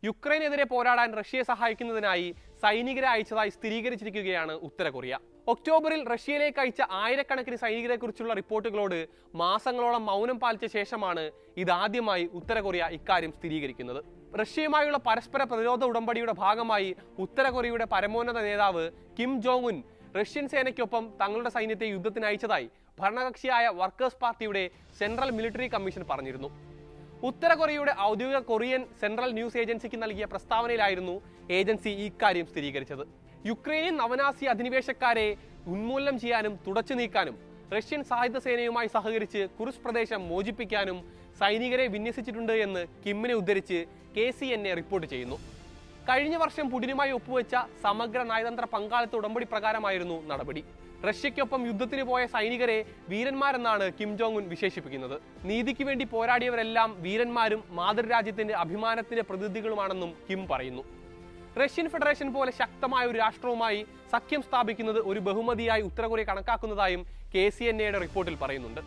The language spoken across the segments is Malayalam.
യുക്രൈനെതിരെ പോരാടാൻ റഷ്യയെ സഹായിക്കുന്നതിനായി സൈനികരെ അയച്ചതായി സ്ഥിരീകരിച്ചിരിക്കുകയാണ് ഉത്തര കൊറിയ. ഒക്ടോബറിൽ റഷ്യയിലേക്ക് അയച്ച ആയിരക്കണക്കിന് സൈനികരെക്കുറിച്ചുള്ള റിപ്പോർട്ടുകളോട് മാസങ്ങളോളം മൗനം പാലിച്ച ശേഷമാണ് ഇതാദ്യമായി ഉത്തര കൊറിയ ഇക്കാര്യം സ്ഥിരീകരിക്കുന്നത്. റഷ്യയുമായുള്ള പരസ്പര പ്രതിരോധ ഉടമ്പടിയുടെ ഭാഗമായി ഉത്തര കൊറിയയുടെ പരമോന്നത നേതാവ് കിം ജോങ് ഉൻ റഷ്യൻ സേനയ്ക്കൊപ്പം തങ്ങളുടെ സൈന്യത്തെ യുദ്ധത്തിന് അയച്ചതായി ഭരണകക്ഷിയായ വർക്കേഴ്സ് പാർട്ടിയുടെ സെൻട്രൽ മിലിറ്ററി കമ്മീഷൻ പറഞ്ഞിരുന്നു. ഉത്തര കൊറിയയുടെ ഔദ്യോഗിക കൊറിയൻ സെൻട്രൽ ന്യൂസ് ഏജൻസിക്ക് നൽകിയ പ്രസ്താവനയിലായിരുന്നു ഏജൻസി ഇക്കാര്യം സ്ഥിരീകരിച്ചത്. യുക്രൈനിയൻ നവനാസി അധിനിവേശക്കാരെ ഉന്മൂലനം ചെയ്യാനും തുടച്ചു നീക്കാനും റഷ്യൻ സായുധ സേനയുമായി സഹകരിച്ച് കുർസ് പ്രദേശം മോചിപ്പിക്കാനും സൈനികരെ വിന്യസിച്ചിട്ടുണ്ട് എന്ന് കിമ്മിനെ ഉദ്ധരിച്ച് KCNA റിപ്പോർട്ട് ചെയ്യുന്നു. കഴിഞ്ഞ വർഷം പുടിനുമായി ഒപ്പുവെച്ച സമഗ്ര നയതന്ത്ര പങ്കാളിത്ത ഉടമ്പടി പ്രകാരമായിരുന്നു നടപടി. റഷ്യയ്ക്കൊപ്പം യുദ്ധത്തിന് പോയ സൈനികരെ വീരന്മാരെന്നാണ് കിം ജോങ് ഉൻ വിശേഷിപ്പിക്കുന്നത്. നീതിക്ക് വേണ്ടി പോരാടിയവരെല്ലാം വീരന്മാരും മാതൃരാജ്യത്തിന്റെ അഭിമാനത്തിന്റെ പ്രതിനിധികളുമാണെന്നും കിം പറയുന്നു. റഷ്യൻ ഫെഡറേഷൻ പോലെ ശക്തമായ ഒരു രാഷ്ട്രവുമായി സഖ്യം സ്ഥാപിക്കുന്നത് ഒരു ബഹുമതിയായി ഉത്തര കൊറിയ കണക്കാക്കുന്നതായും KCNAയുടെ റിപ്പോർട്ടിൽ പറയുന്നുണ്ട്.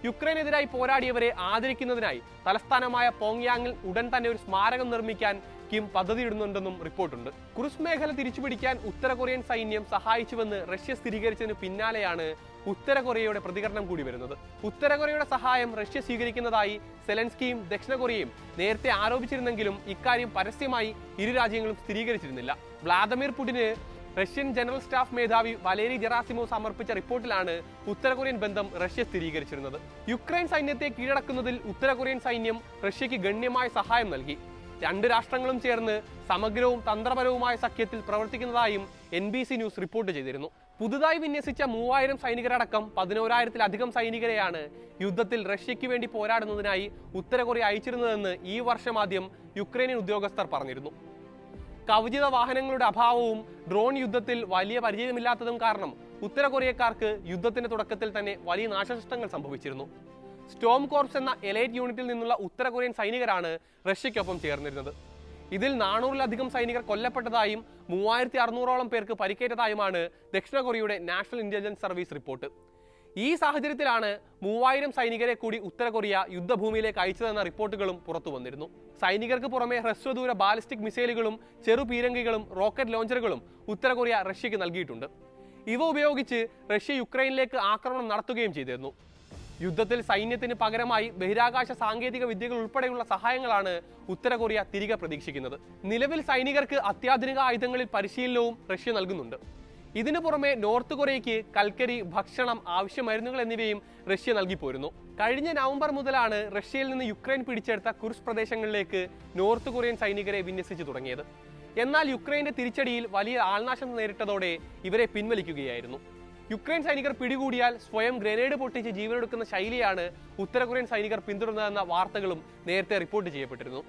യുക്രൈനെതിരായി പോരാടിയവരെ ആദരിക്കുന്നതിനായി തലസ്ഥാനമായ പോങ്യാങ്ങിൽ ഉടൻ തന്നെ ഒരു സ്മാരകം നിർമ്മിക്കാൻ കിം പദ്ധതിയിടുന്നുണ്ടെന്നും റിപ്പോർട്ടുണ്ട്. കുർസ് മേഖല തിരിച്ചുപിടിക്കാൻ ഉത്തര കൊറിയൻ സൈന്യം സഹായിച്ചുവെന്ന് റഷ്യ സ്ഥിരീകരിച്ചതിന് പിന്നാലെയാണ് ഉത്തര കൊറിയയുടെ പ്രതികരണം കൂടി വരുന്നത്. ഉത്തര കൊറിയയുടെ സഹായം റഷ്യ സ്വീകരിക്കുന്നതായി സെലൻസ്കിയും ദക്ഷിണ കൊറിയയും നേരത്തെ ആരോപിച്ചിരുന്നെങ്കിലും ഇക്കാര്യം പരസ്യമായി ഇരു രാജ്യങ്ങളും സ്ഥിരീകരിച്ചിരുന്നില്ല. വ്ളാദിമിർ പുടിന് റഷ്യൻ ജനറൽ സ്റ്റാഫ് മേധാവി വലേരി ജെറാസിമോ സമർപ്പിച്ച റിപ്പോർട്ടിലാണ് ഉത്തര കൊറിയൻ ബന്ധം റഷ്യ സ്ഥിരീകരിച്ചിരുന്നത്. യുക്രൈൻ സൈന്യത്തെ കീഴടക്കുന്നതിൽ ഉത്തര കൊറിയൻ സൈന്യം റഷ്യയ്ക്ക് ഗണ്യമായ സഹായം നൽകി. രണ്ട് രാഷ്ട്രങ്ങളും ചേർന്ന് സമഗ്രവും തന്ത്രപരവുമായ സഖ്യത്തിൽ പ്രവർത്തിക്കുന്നതായും NBC ന്യൂസ് റിപ്പോർട്ട് ചെയ്തിരുന്നു. പുതുതായി വിന്യസിച്ച 3000 സൈനികരടക്കം 11,000-ലധികം സൈനികരെയാണ് യുദ്ധത്തിൽ റഷ്യയ്ക്ക് വേണ്ടി പോരാടുന്നതിനായി ഉത്തര കൊറിയ അയച്ചിരുന്നതെന്ന് ഈ വർഷം ആദ്യം യുക്രൈനിയൻ ഉദ്യോഗസ്ഥർ പറഞ്ഞിരുന്നു. കവചിത വാഹനങ്ങളുടെ അഭാവവും ഡ്രോൺ യുദ്ധത്തിൽ വലിയ പരിചയമില്ലാത്തതും കാരണം ഉത്തര കൊറിയക്കാർക്ക് യുദ്ധത്തിന്റെ തുടക്കത്തിൽ തന്നെ വലിയ നാശനഷ്ടങ്ങൾ സംഭവിച്ചിരുന്നു. സ്റ്റോം കോർപ്സ് എന്ന എലൈറ്റ് യൂണിറ്റിൽ നിന്നുള്ള ഉത്തര കൊറിയൻ സൈനികരാണ് റഷ്യയ്ക്കൊപ്പം ചേർന്നിരുന്നത്. ഇതിൽ 400-ലധികം സൈനികർ കൊല്ലപ്പെട്ടതായും 3600-ഓളം പേർക്ക് പരിക്കേറ്റതായുമാണ് ദക്ഷിണ കൊറിയയുടെ നാഷണൽ ഇന്റലിജൻസ് സർവീസ് റിപ്പോർട്ട്. ഈ സാഹചര്യത്തിലാണ് 3000 സൈനികരെ കൂടി ഉത്തര കൊറിയ യുദ്ധഭൂമിയിലേക്ക് അയച്ചതെന്ന റിപ്പോർട്ടുകളും പുറത്തു വന്നിരുന്നു. സൈനികർക്ക് പുറമെ ഹ്രസ്വദൂര ബാലിസ്റ്റിക് മിസൈലുകളും ചെറുപീരങ്കികളും റോക്കറ്റ് ലോഞ്ചറുകളും ഉത്തര കൊറിയ റഷ്യയ്ക്ക് നൽകിയിട്ടുണ്ട്. ഇവ ഉപയോഗിച്ച് റഷ്യ യുക്രൈനിലേക്ക് ആക്രമണം നടത്തുകയും ചെയ്തിരുന്നു. യുദ്ധത്തിൽ സൈന്യത്തിന് പകരമായി ബഹിരാകാശ സാങ്കേതിക വിദ്യകൾ ഉൾപ്പെടെയുള്ള സഹായങ്ങളാണ് ഉത്തര കൊറിയ തിരികെ പ്രതീക്ഷിക്കുന്നത്. നിലവിൽ സൈനികർക്ക് അത്യാധുനിക ആയുധങ്ങളിൽ പരിശീലനവും റഷ്യ നൽകുന്നുണ്ട്. ഇതിനു പുറമെ നോർത്ത് കൊറിയയ്ക്ക് കൽക്കരി, ഭക്ഷണം, ആവശ്യ മരുന്നുകൾ എന്നിവയും റഷ്യ നൽകി പോരുന്നു. കഴിഞ്ഞ നവംബർ മുതലാണ് റഷ്യയിൽ നിന്ന് യുക്രൈൻ പിടിച്ചെടുത്ത കുർസ് പ്രദേശങ്ങളിലേക്ക് നോർത്ത് കൊറിയൻ സൈനികരെ വിന്യസിച്ചു തുടങ്ങിയത്. എന്നാൽ യുക്രൈന്റെ തിരിച്ചടിയിൽ വലിയ ആൾനാശം നേരിട്ടതോടെ ഇവരെ പിൻവലിക്കുകയായിരുന്നു. യുക്രൈൻ സൈനികർ പിടികൂടിയാൽ സ്വയം ഗ്രനേഡ് പൊട്ടിച്ച് ജീവനെടുക്കുന്ന ശൈലിയാണ് ഉത്തര കൊറിയൻ സൈനികർ പിന്തുടർന്നതെന്ന വാർത്തകളും നേരത്തെ റിപ്പോർട്ട് ചെയ്യപ്പെട്ടിരുന്നു.